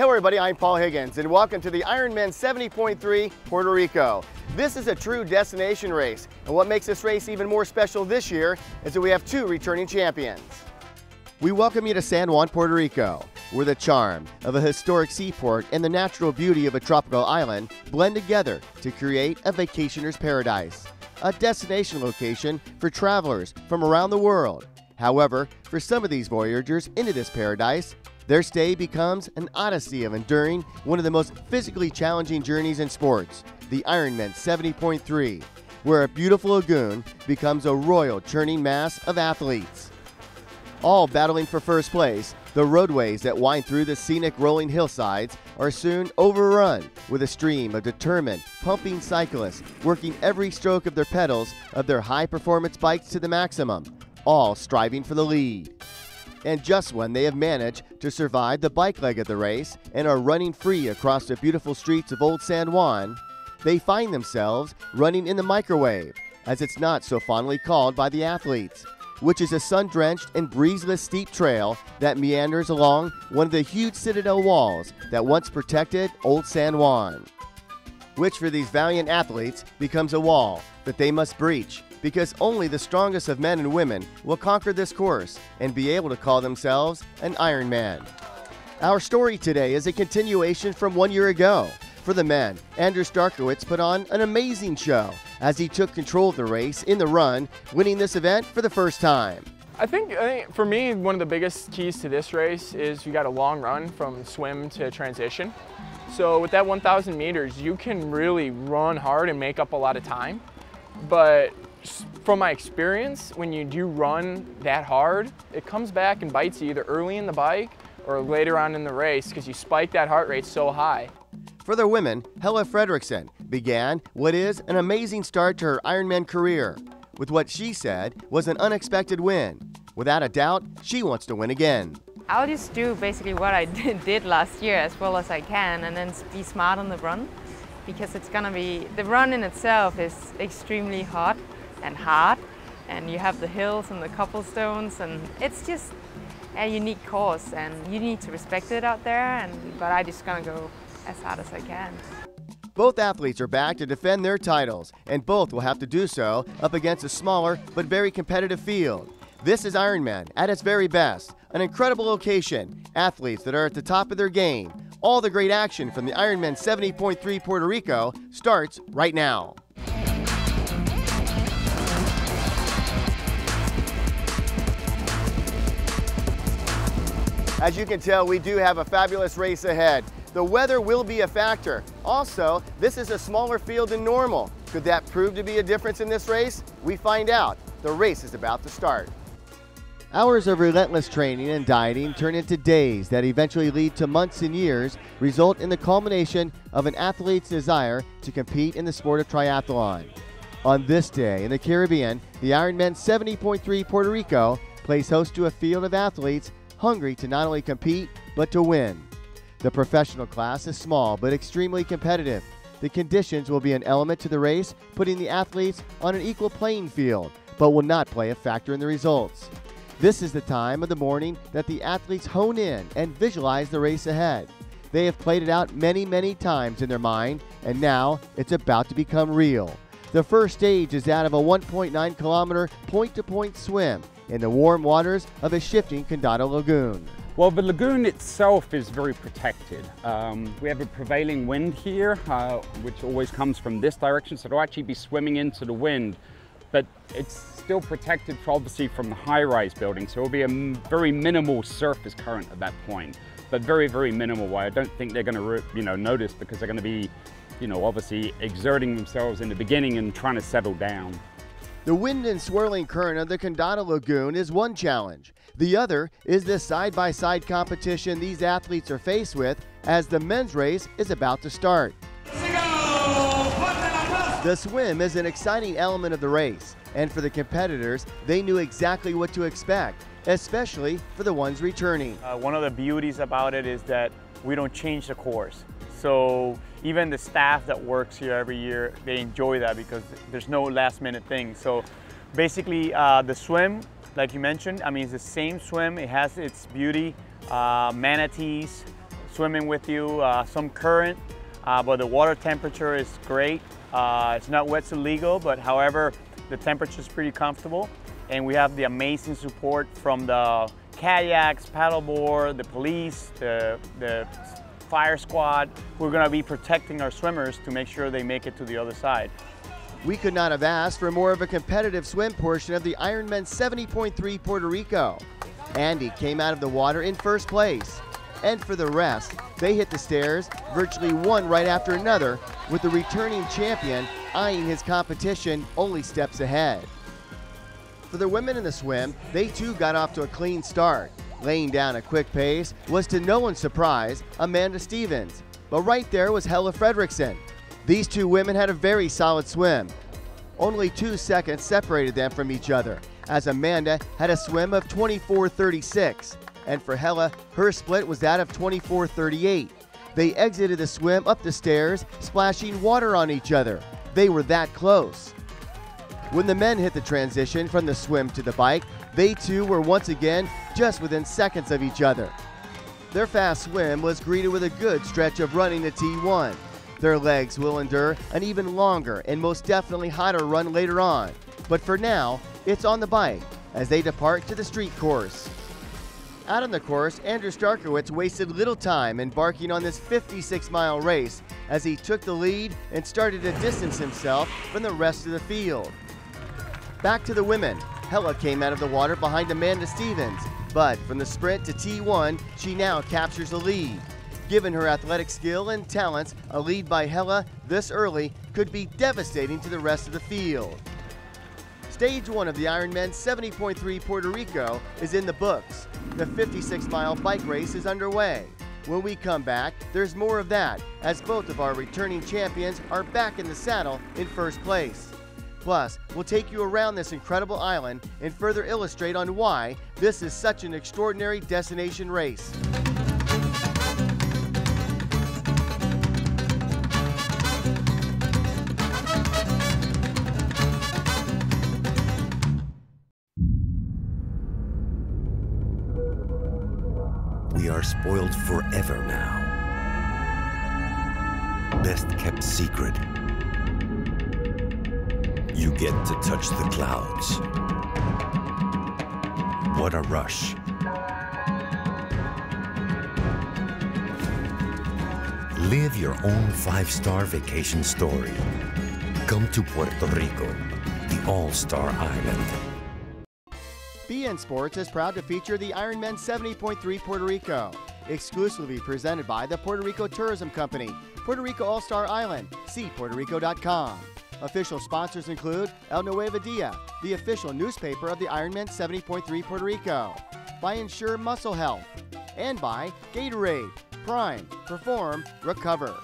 Hello everybody, I'm Paul Higgins and welcome to the IRONMAN 70.3 Puerto Rico. This is a true destination race, and what makes this race even more special this year is that we have two returning champions. We welcome you to San Juan, Puerto Rico, where the charm of a historic seaport and the natural beauty of a tropical island blend together to create a vacationer's paradise, a destination location for travelers from around the world. However, for some of these voyagers into this paradise, their stay becomes an odyssey of enduring one of the most physically challenging journeys in sports, the IRONMAN 70.3, where a beautiful lagoon becomes a royal churning mass of athletes. All battling for first place, the roadways that wind through the scenic rolling hillsides are soon overrun with a stream of determined, pumping cyclists working every stroke of their pedals of their high-performance bikes to the maximum, all striving for the lead. And just when they have managed to survive the bike leg of the race and are running free across the beautiful streets of Old San Juan, they find themselves running in the microwave, as it's not so fondly called by the athletes, which is a sun-drenched and breezeless steep trail that meanders along one of the huge citadel walls that once protected Old San Juan, which for these valiant athletes becomes a wall that they must breach, because only the strongest of men and women will conquer this course and be able to call themselves an Ironman. Our story today is a continuation from 1 year ago. For the men, Andrew Starkowitz put on an amazing show as he took control of the race in the run, winning this event for the first time. I think for me, one of the biggest keys to this race is you got a long run from swim to transition. So with that 1,000 meters, you can really run hard and make up a lot of time. But from my experience, when you do run that hard, it comes back and bites you either early in the bike or later on in the race because you spike that heart rate so high. For the women, Hella Fredrickson began what is an amazing start to her Ironman career with what she said was an unexpected win. Without a doubt, she wants to win again. I'll just do basically what I did last year as well as I can, and then be smart on the run, because it's gonna be, the run in itself is extremely hot and hard, and you have the hills and the cobblestones, and it's just a unique course and you need to respect it out there, but I just gonna go as hard as I can. Both athletes are back to defend their titles, and both will have to do so up against a smaller but very competitive field. This is Ironman at its very best, an incredible location, athletes that are at the top of their game. All the great action from the IRONMAN 70.3 Puerto Rico starts right now. As you can tell, we do have a fabulous race ahead. The weather will be a factor. Also, this is a smaller field than normal. Could that prove to be a difference in this race? We find out. The race is about to start. Hours of relentless training and dieting turn into days that eventually lead to months and years, result in the culmination of an athlete's desire to compete in the sport of triathlon. On this day in the Caribbean, the IRONMAN 70.3 Puerto Rico plays host to a field of athletes hungry to not only compete, but to win. The professional class is small but extremely competitive. The conditions will be an element to the race, putting the athletes on an equal playing field, but will not play a factor in the results. This is the time of the morning that the athletes hone in and visualize the race ahead. They have played it out many, many times in their mind, and now it's about to become real. The first stage is that of a 1.9 kilometer point-to-point swim in the warm waters of a shifting Condado Lagoon. Well, the lagoon itself is very protected. We have a prevailing wind here, which always comes from this direction, so it'll actually be swimming into the wind. But it's still protected, obviously, from the high-rise building, so it'll be a very minimal surface current at that point, but very, very minimal. I don't think they're going to, notice, because they're going to be, obviously exerting themselves in the beginning and trying to settle down. The wind and swirling current of the Condado Lagoon is one challenge. The other is the side-by-side competition these athletes are faced with as the men's race is about to start. The swim is an exciting element of the race, and for the competitors, they knew exactly what to expect, especially for the ones returning. One of the beauties about it is that we don't change the course. So even the staff that works here every year, they enjoy that because there's no last minute thing. So basically the swim, like you mentioned, I mean, it's the same swim. It has its beauty, manatees, swimming with you, some current, but the water temperature is great. It's not wetsuit legal, but however, the temperature is pretty comfortable. And we have the amazing support from the kayaks, paddleboard, the police, the fire squad. We're gonna be protecting our swimmers to make sure they make it to the other side. We could not have asked for more of a competitive swim portion of the IRONMAN 70.3 Puerto Rico. Andy came out of the water in first place. And for the rest, they hit the stairs virtually one right after another, with the returning champion eyeing his competition only steps ahead. For the women in the swim, they too got off to a clean start. Laying down a quick pace was, to no one's surprise, Amanda Stevens. But right there was Hella Fredrickson. These two women had a very solid swim. Only 2 seconds separated them from each other, as Amanda had a swim of 24:36, and for Hella, her split was that of 24:38. They exited the swim up the stairs, splashing water on each other. They were that close. When the men hit the transition from the swim to the bike, they too were once again just within seconds of each other. Their fast swim was greeted with a good stretch of running to T1. Their legs will endure an even longer and most definitely hotter run later on. But for now, it's on the bike as they depart to the street course. Out on the course, Andrew Starkowitz wasted little time embarking on this 56-mile race as he took the lead and started to distance himself from the rest of the field. Back to the women. Hella came out of the water behind Amanda Stevens, but from the sprint to T1, she now captures the lead. Given her athletic skill and talents, a lead by Hella this early could be devastating to the rest of the field. Stage 1 of the IRONMAN 70.3 Puerto Rico is in the books. The 56-mile bike race is underway. When we come back, there's more of that, as both of our returning champions are back in the saddle in first place. Plus, we'll take you around this incredible island and further illustrate on why this is such an extraordinary destination race. We are spoiled forever now. Best kept secret. You get to touch the clouds. What a rush. Live your own 5-star vacation story. Come to Puerto Rico, the all-star island. BN Sports is proud to feature the IRONMAN 70.3 Puerto Rico, exclusively presented by the Puerto Rico Tourism Company, Puerto Rico All-Star Island, see puertorico.com. Official sponsors include El Nuevo Dia, the official newspaper of the IRONMAN 70.3 Puerto Rico, by Ensure Muscle Health, and by Gatorade, Prime, Perform, Recover.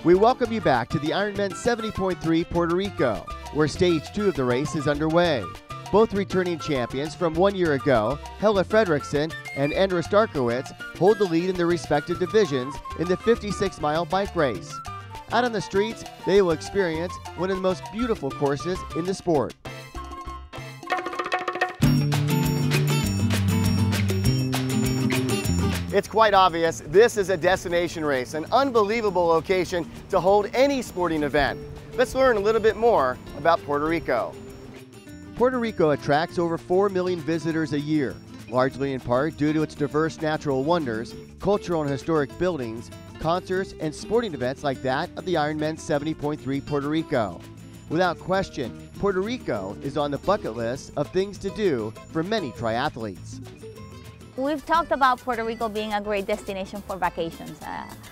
We welcome you back to the IRONMAN 70.3 Puerto Rico, where Stage 2 of the race is underway. Both returning champions from 1 year ago, Hella Fredrickson and Andrew Starkowitz, hold the lead in their respective divisions in the 56-mile bike race. Out on the streets, they will experience one of the most beautiful courses in the sport. It's quite obvious this is a destination race, an unbelievable location to hold any sporting event. Let's learn a little bit more about Puerto Rico. Puerto Rico attracts over 4 million visitors a year, largely in part due to its diverse natural wonders, cultural and historic buildings, concerts, and sporting events like that of the IRONMAN 70.3 Puerto Rico. Without question, Puerto Rico is on the bucket list of things to do for many triathletes. We've talked about Puerto Rico being a great destination for vacations,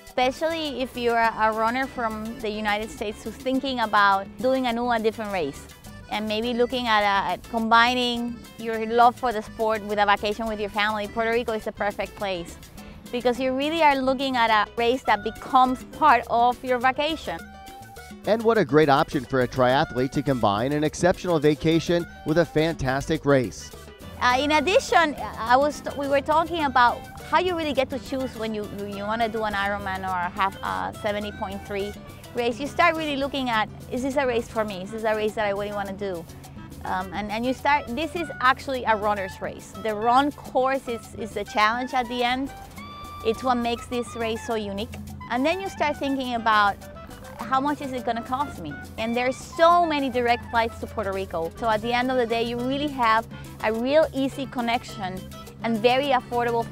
especially if you're a runner from the United States who's thinking about doing a new and different race and maybe looking at combining your love for the sport with a vacation with your family. Puerto Rico is the perfect place because you really are looking at a race that becomes part of your vacation. And what a great option for a triathlete to combine an exceptional vacation with a fantastic race. In addition, we were talking about how you really get to choose when you want to do an Ironman or have a 70.3 race. You start really looking at, is this a race for me? Is this a race that I really want to do? and you start, this is actually a runner's race. The run course is the challenge at the end. It's what makes this race so unique. And then you start thinking about how much is it going to cost me? And there's so many direct flights to Puerto Rico. So at the end of the day, you really have a real easy connection and very affordable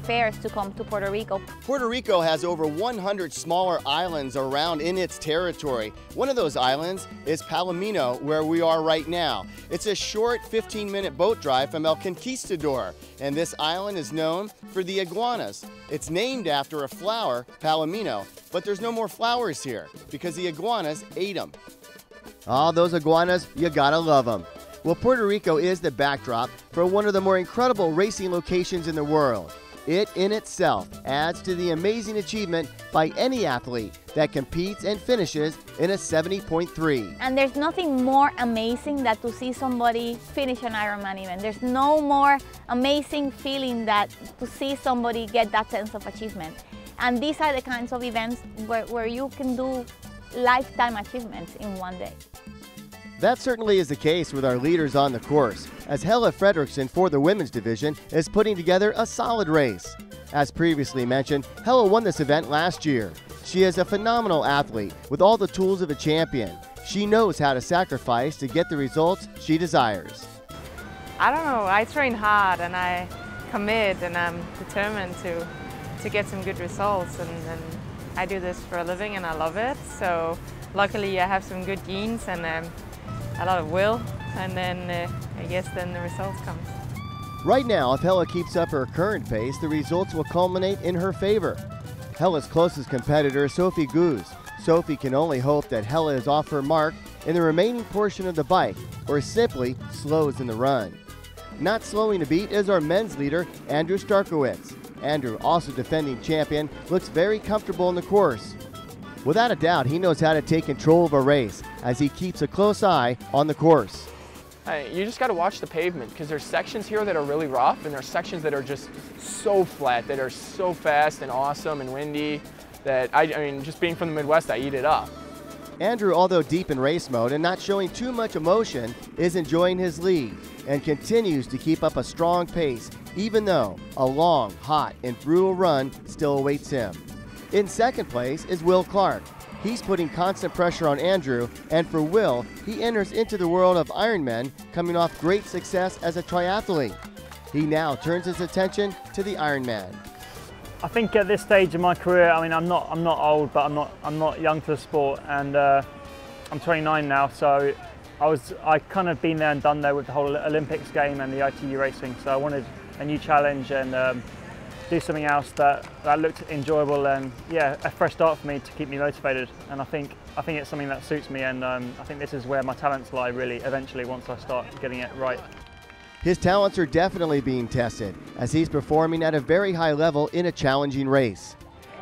fares to come to Puerto Rico. Puerto Rico has over 100 smaller islands around in its territory. One of those islands is Palomino, where we are right now. It's a short 15-minute boat drive from El Conquistador, and this island is known for the iguanas. It's named after a flower, Palomino, but there's no more flowers here because the iguanas ate them. Oh, those iguanas, you gotta love them. Well, Puerto Rico is the backdrop for one of the more incredible racing locations in the world. It in itself adds to the amazing achievement by any athlete that competes and finishes in a 70.3. And there's nothing more amazing than to see somebody finish an Ironman event. There's no more amazing feeling than to see somebody get that sense of achievement. And these are the kinds of events where you can do lifetime achievements in one day. That certainly is the case with our leaders on the course, as Helle Fredrickson for the women's division is putting together a solid race. As previously mentioned, Helle won this event last year. She is a phenomenal athlete with all the tools of a champion. She knows how to sacrifice to get the results she desires. I don't know, I train hard and I commit and I'm determined to get some good results, and I do this for a living and I love it. So luckily I have some good genes and a lot of will, and then I guess then the results come. Right now, if Helle keeps up her current pace, the results will culminate in her favor. Helle's closest competitor is Sophie Goose. Sophie can only hope that Helle is off her mark in the remaining portion of the bike, or simply slows in the run. Not slowing to beat is our men's leader, Andrew Starkowitz. Andrew, also defending champion, looks very comfortable in the course. Without a doubt, he knows how to take control of a race as he keeps a close eye on the course. You just got to watch the pavement, because there's sections here that are really rough and there's sections that are just so flat, that are so fast and awesome and windy that, I mean, just being from the Midwest, I eat it up. Andrew, although deep in race mode and not showing too much emotion, is enjoying his lead and continues to keep up a strong pace, even though a long, hot, and brutal run still awaits him. In second place is Will Clark. He's putting constant pressure on Andrew, and for Will, he enters into the world of Ironman, coming off great success as a triathlete. He now turns his attention to the Ironman. I think at this stage of my career, I mean, I'm not old, but I'm not young to the sport, and I'm 29 now, so I kind of been there and done there with the whole Olympics game and the ITU racing. So I wanted a new challenge and do something else that looked enjoyable, and yeah, a fresh start for me to keep me motivated. And I think it's something that suits me, and I think this is where my talents lie really eventually once I start getting it right. His talents are definitely being tested as he's performing at a very high level in a challenging race.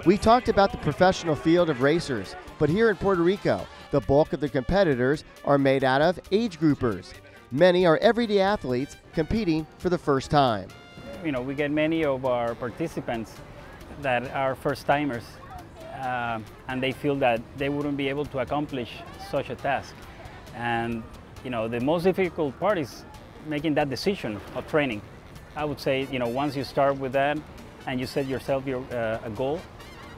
We talked about the professional field of racers, but here in Puerto Rico, the bulk of the competitors are made out of age groupers. Many are everyday athletes competing for the first time. You know, we get many of our participants that are first-timers, and they feel that they wouldn't be able to accomplish such a task. And you know, the most difficult part is making that decision of training. I would say, you know, once you start with that and you set yourself a goal,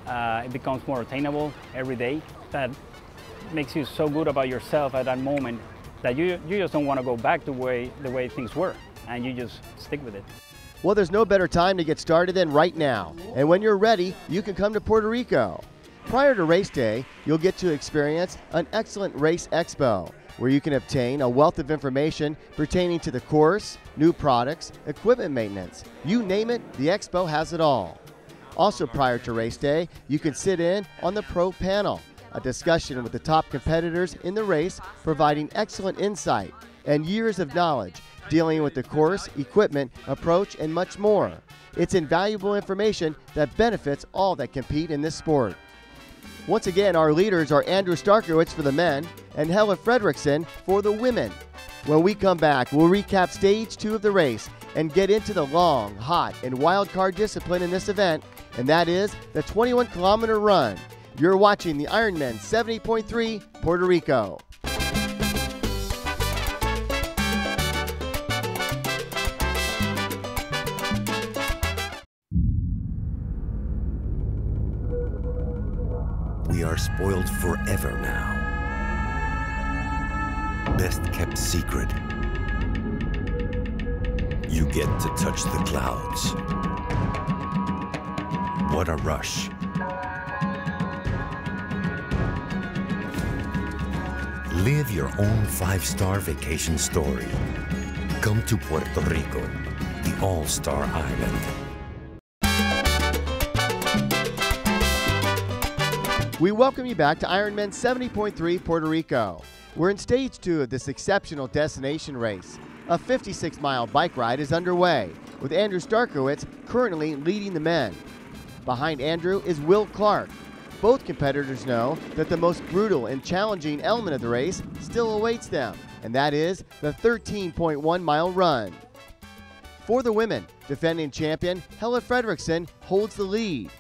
it becomes more attainable every day. That makes you so good about yourself at that moment that you just don't want to go back to the way things were, and you just stick with it. Well, there's no better time to get started than right now. And when you're ready, you can come to Puerto Rico. Prior to race day, you'll get to experience an excellent race expo, where you can obtain a wealth of information pertaining to the course, new products, equipment maintenance. You name it, the expo has it all. Also prior to race day, you can sit in on the pro panel, a discussion with the top competitors in the race, providing excellent insight and years of knowledge dealing with the course, equipment, approach, and much more. It's invaluable information that benefits all that compete in this sport. Once again, our leaders are Andrew Starkowitz for the men and Helle Fredrickson for the women. When we come back, we'll recap stage 2 of the race and get into the long, hot, and wild card discipline in this event, and that is the 21-kilometer run. You're watching the Ironman 70.3 Puerto Rico. We are spoiled forever now. Best kept secret. You get to touch the clouds. What a rush. Live your own 5-star vacation story. Come to Puerto Rico, the all-star island. We welcome you back to Ironman 70.3 Puerto Rico. We're in stage 2 of this exceptional destination race. A 56-mile bike ride is underway, with Andrew Starkowitz currently leading the men. Behind Andrew is Will Clark. Both competitors know that the most brutal and challenging element of the race still awaits them, and that is the 13.1-mile run. For the women, defending champion Helle Fredrickson holds the lead,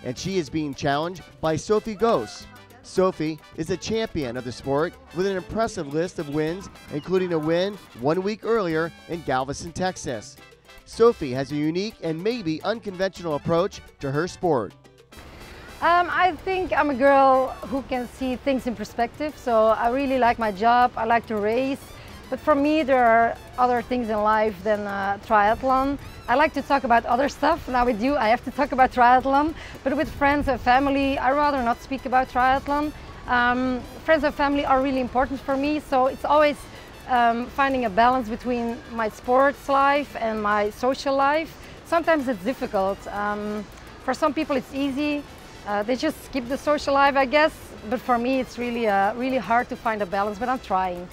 and she is being challenged by Sophie Goss. Sophie is a champion of the sport with an impressive list of wins, including a win 1 week earlier in Galveston, Texas. Sophie has a unique and maybe unconventional approach to her sport. I think I'm a girl who can see things in perspective, so I really like my job, I like to race, but for me there are other things in life than triathlon. I like to talk about other stuff. Now with you I have to talk about triathlon, but with friends and family I'd rather not speak about triathlon. Friends and family are really important for me, so it's always finding a balance between my sports life and my social life. Sometimes it's difficult. For some people it's easy. They just skip the social life, I guess, but for me it's really hard to find a balance, but I'm trying.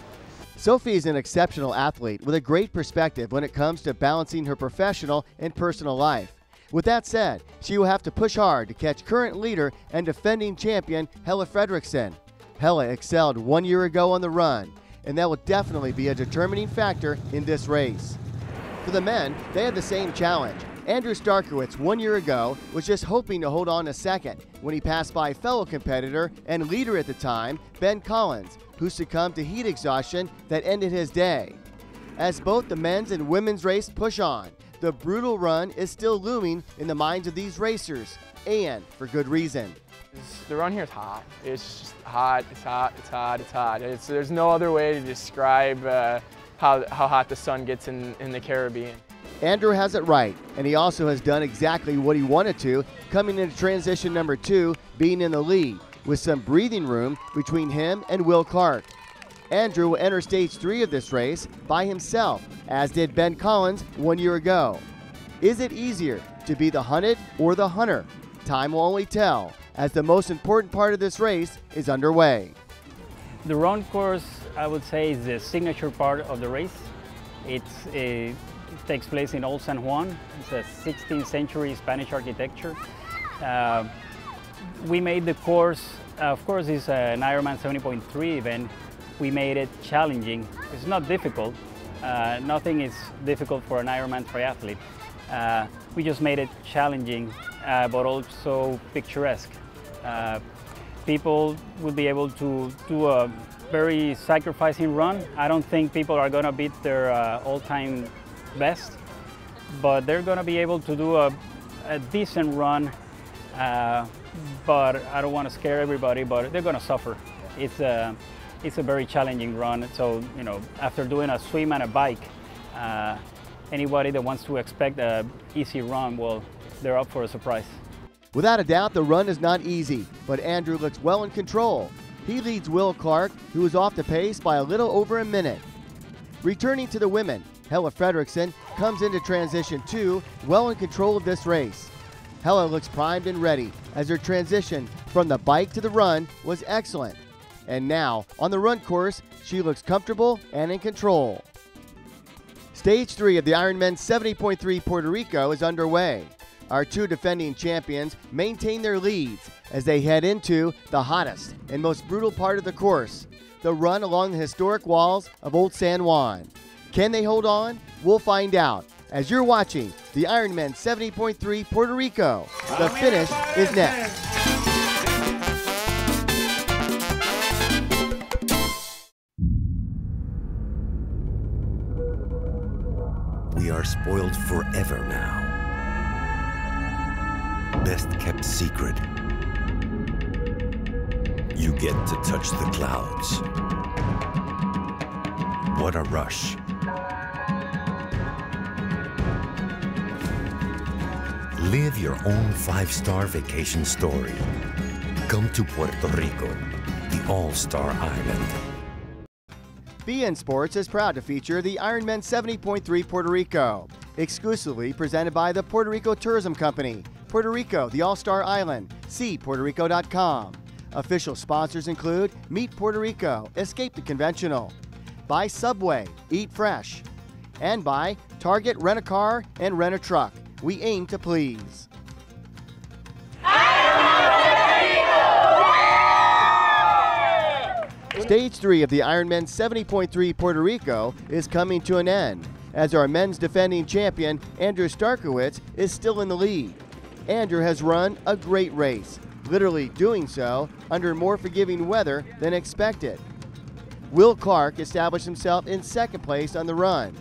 Sophie is an exceptional athlete with a great perspective when it comes to balancing her professional and personal life. With that said, she will have to push hard to catch current leader and defending champion Helle Fredrickson. Helle excelled 1 year ago on the run, and that will definitely be a determining factor in this race. For the men, they had the same challenge. Andrew Starkowitz 1 year ago was just hoping to hold on a second when he passed by fellow competitor and leader at the time, Ben Collins, who succumbed to heat exhaustion that ended his day. As both the men's and women's race push on, the brutal run is still looming in the minds of these racers, and for good reason. The run here is hot. It's just hot, it's hot, it's hot, it's hot. There's no other way to describe how hot the sun gets in the Caribbean. Andrew has it right, and he also has done exactly what he wanted to, coming into transition number 2, being in the lead, with some breathing room between him and Will Clark. Andrew will enter stage 3 of this race by himself, as did Ben Collins 1 year ago. Is it easier to be the hunted or the hunter? Time will only tell, as the most important part of this race is underway. The run course, I would say, is the signature part of the race. It takes place in Old San Juan. It's a 16th century Spanish architecture. We made the course, of course it's an Ironman 70.3 event. We made it challenging. It's not difficult. Nothing is difficult for an Ironman triathlete. We just made it challenging, but also picturesque. People will be able to do a very sacrificing run. I don't think people are going to beat their all-time best, but they're going to be able to do a decent run. But I don't want to scare everybody, but they're going to suffer. It's a very challenging run. So, you know, after doing a swim and a bike, anybody that wants to expect an easy run, well, they're up for a surprise. Without a doubt, the run is not easy, but Andrew looks well in control. He leads Will Clark, who is off the pace by a little over a minute. Returning to the women, Helle Fredrickson comes into transition 2, well in control of this race. Helle looks primed and ready, as her transition from the bike to the run was excellent. And now, on the run course, she looks comfortable and in control. Stage 3 of the Ironman 70.3 Puerto Rico is underway. Our 2 defending champions maintain their leads as they head into the hottest and most brutal part of the course, the run along the historic walls of Old San Juan. Can they hold on? We'll find out as you're watching the Ironman 70.3 Puerto Rico. The finish is next. We are spoiled forever now. Best kept secret. You get to touch the clouds. What a rush. Live your own five-star vacation story. Come to Puerto Rico, the all-star island. BN Sports is proud to feature the IRONMAN 70.3 Puerto Rico, exclusively presented by the Puerto Rico Tourism Company, Puerto Rico, the all-star island, see PuertoRico.com. Official sponsors include Meet Puerto Rico, Escape the Conventional, by Subway, Eat Fresh, and by Target Rent-A-Car and Rent-A-Truck. We aim to please. Stage 3 of the IRONMAN 70.3 Puerto Rico is coming to an end, as our men's defending champion, Andrew Starkowitz, is still in the lead. Andrew has run a great race, literally doing so under more forgiving weather than expected. Will Clark established himself in second place on the run,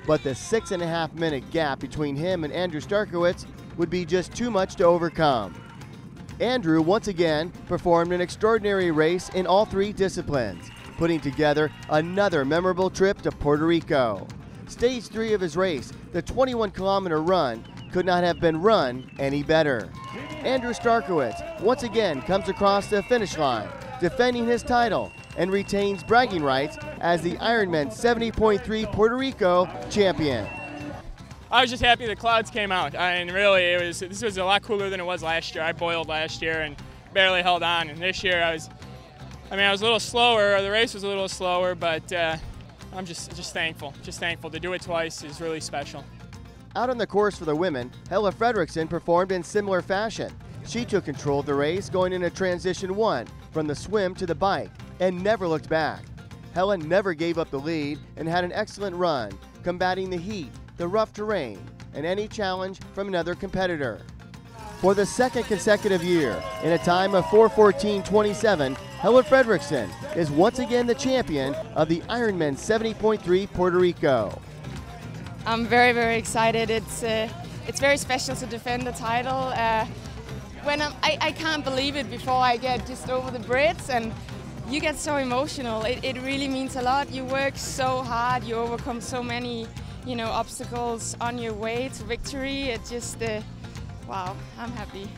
but the 6.5-minute gap between him and Andrew Starkowitz would be just too much to overcome. Andrew once again performed an extraordinary race in all three disciplines, putting together another memorable trip to Puerto Rico. Stage 3 of his race, the 21-kilometer run, could not have been run any better. Andrew Starkowitz once again comes across the finish line, defending his title, and retains bragging rights as the IRONMAN 70.3 Puerto Rico champion. I was just happy the clouds came out. I mean, really, this was a lot cooler than it was last year. I boiled last year and barely held on, and this year I was a little slower. The race was a little slower, but I'm just thankful. Just thankful to do it twice is really special. Out on the course for the women, Hella Fredrickson performed in similar fashion. She took control of the race, going into transition 1 from the swim to the bike, and never looked back. Hella never gave up the lead and had an excellent run, combating the heat, the rough terrain, and any challenge from another competitor. For the second consecutive year, in a time of 4:14.27, Hella Fredrickson is once again the champion of the IRONMAN 70.3 Puerto Rico. I'm very, very excited. It's very special to defend the title. I can't believe it before I get just over the bridge, and you get so emotional. It really means a lot. You work so hard, you overcome so many, obstacles on your way to victory. It just, wow, I'm happy.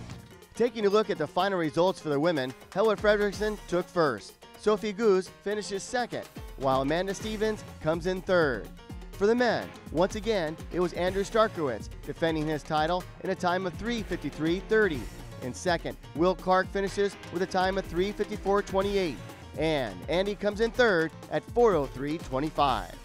Taking a look at the final results for the women, Hella Fredrickson took first. Sophie Guz finishes second, while Amanda Stevens comes in third. For the men, once again, it was Andrew Starkowitz defending his title in a time of 3:53.30. In second, Will Clark finishes with a time of 3:54.28. And Andy comes in third at 4:03.25.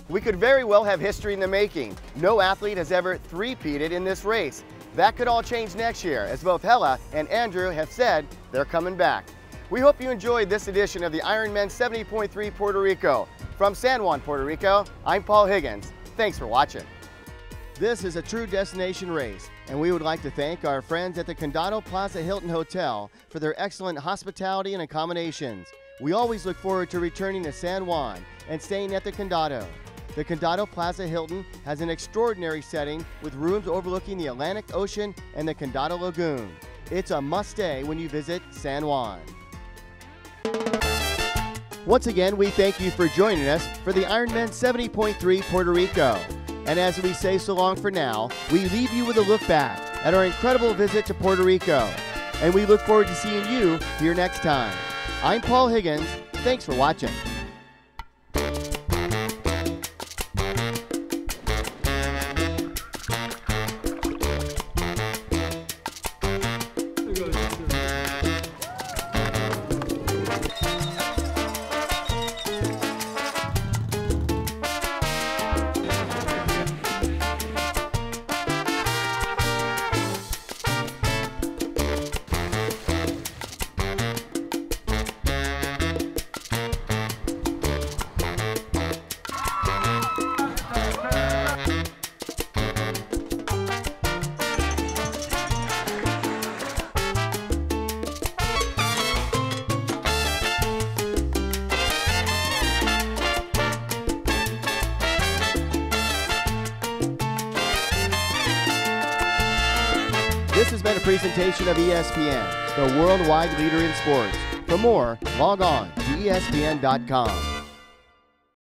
We could very well have history in the making. No athlete has ever three-peated in this race. That could all change next year, as both Hella and Andrew have said they're coming back. We hope you enjoyed this edition of the IRONMAN 70.3 Puerto Rico. From San Juan, Puerto Rico, I'm Paul Higgins. Thanks for watching. This is a true destination race, and we would like to thank our friends at the Condado Plaza Hilton Hotel for their excellent hospitality and accommodations. We always look forward to returning to San Juan and staying at the Condado. The Condado Plaza Hilton has an extraordinary setting with rooms overlooking the Atlantic Ocean and the Condado Lagoon. It's a must-stay when you visit San Juan. Once again, we thank you for joining us for the IRONMAN 70.3 Puerto Rico. And as we say so long for now, we leave you with a look back at our incredible visit to Puerto Rico. And we look forward to seeing you here next time. I'm Paul Higgins. Thanks for watching. This has been a presentation of ESPN, the worldwide leader in sports. For more, log on to ESPN.com.